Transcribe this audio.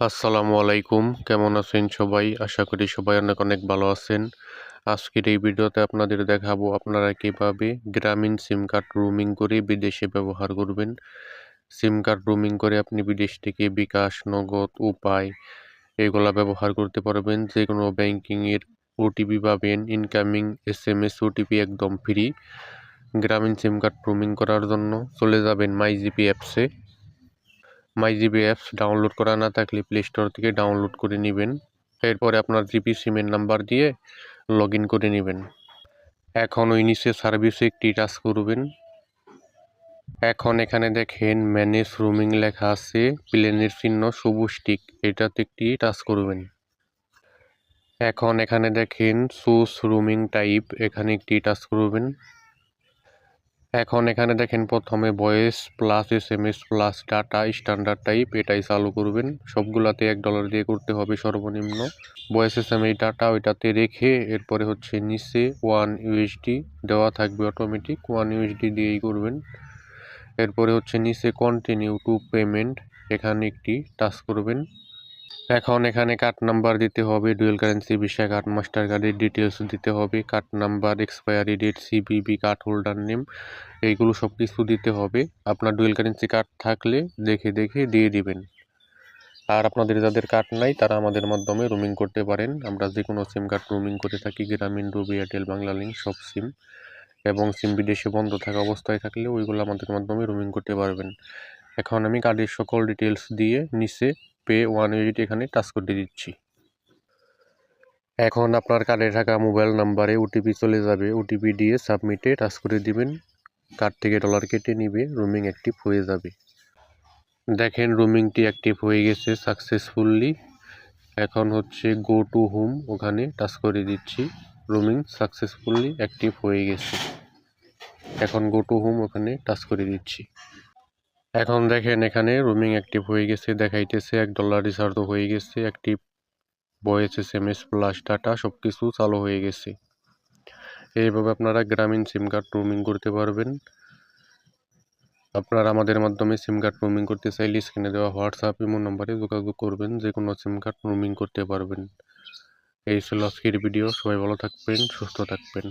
আসসালামু আলাইকুম, কেমন আছেন সবাই? আশা করি সবাই অনেক অনেক ভালো আছেন। আজকের এই ভিডিওতে আপনাদের দেখাবো আপনারা কিভাবে গ্রামীণ সিম কার্ড রোমিং করে বিদেশে ব্যবহার করবেন। সিম কার্ড রোমিং করে আপনি বিদেশ থেকে বিকাশ, নগদ, উপায় এগুলা ব্যবহার করতে পারবেন। যে কোনো ব্যাংকিংয়ের ওটিপি পাবেন, ইনকামিং SMS ওটিপি একদম ফ্রি। গ্রামীণ সিম কার্ড রোমিং করার জন্য চলে যাবেন মাইজিপি অ্যাপসে। মাইজিপি অ্যাপস ডাউনলোড করা না থাকলে প্লে স্টোর থেকে ডাউনলোড করে নেবেন। এরপরে আপনার জিপি সিমের নাম্বার দিয়ে লগ ইন করে নেবেন। এখন ওই নিচে সার্ভিসে একটি টাচ করবেন। এখন এখানে দেখেন ম্যানেজ রোমিং লেখা আছে, প্লেনের চিহ্ন সবুজ টিক, এটাতে একটি টাচ করবেন। এখন এখানে দেখেন চুজ রোমিং টাইপ, এখানে একটি টাচ করবেন। এখন এখানে দেখেন প্রথমে voice plus SMS plus data standard type, এটাই চালু করবেন। সবগুলাতে $1 দিয়ে করতে হবে সর্বনিম্ন। ভয়েস SMS ডাটা ওইটাতে রেখে এরপরে হচ্ছে নিচে $1 দেওয়া থাকবে অটোমেটিক, $1 দিয়েই করবেন। এরপরে হচ্ছে নিচে কন্টিনিউ টু পেমেন্ট, এখানে একটি টাচ করবেন। এখন এখানে কার্ড নাম্বার দিতে হবে, dual currency, Visa card, master কার্ডের ডিটেলস দিতে হবে, card number, expiry date, CVV, card holder name, এইগুলো সব কিছু দিতে হবে। আপনার ডুয়েল কারেন্সি কার্ড থাকলে দেখে দেখে দিয়ে দিবেন। আর আপনাদের যাদের কার্ড নাই তারা আমাদের মাধ্যমে রোমিং করতে পারেন। আমরা যে কোনো সিম কার্ড রোমিং করে থাকি, গ্রামীণ, রবি, এয়ারটেল, বাংলালিংক সব সিম, এবং সিম বিদেশে বন্ধ থাকা অবস্থায় থাকলে ওইগুলো আমাদের মাধ্যমে রোমিং করতে পারবেন। এখন আমি কার্ডের সকল ডিটেলস দিয়ে নিচে পে $1 এখানে টাচ করে দিচ্ছি। এখন আপনার কার্ডে থাকা মোবাইল নাম্বারে ওটিপি চলে যাবে, ওটিপি দিয়ে সাবমিটে টাচ করে দিবেন। কার্ড থেকে ডলার কেটে নিবে, রোমিং অ্যাক্টিভ হয়ে যাবে। দেখেন রোমিংটি অ্যাক্টিভ হয়ে গেছে সাকসেসফুলি। এখন হচ্ছে গো টু হোম, ওখানে টাচ করে দিচ্ছি। রোমিং সাকসেসফুলি অ্যাক্টিভ হয়ে গেছে। এখন গো টু হোম, ওখানে টাচ করে দিচ্ছি। এখন দেখেন এখানে রোমিং অ্যাক্টিভ হয়ে গেছে, দেখাইতেছে $1 রিচার্জ হয়ে গেছে, active voice SMS plus data সব কিছু চালু হয়ে গেছে। এইভাবে আপনারা গ্রামীণ সিম কার্ড রোমিং করতে পারবেন। আপনারা আমাদের মাধ্যমে সিম কার্ড রোমিং করতে চাইলে স্ক্রিনে দেওয়া হোয়াটসঅ্যাপ ইমো নম্বরে যোগাযোগ করবেন, যে কোনো সিম কার্ড রোমিং করতে পারবেন। এই ছিল আজকের ভিডিও, সবাই ভালো থাকবেন, সুস্থ থাকবেন।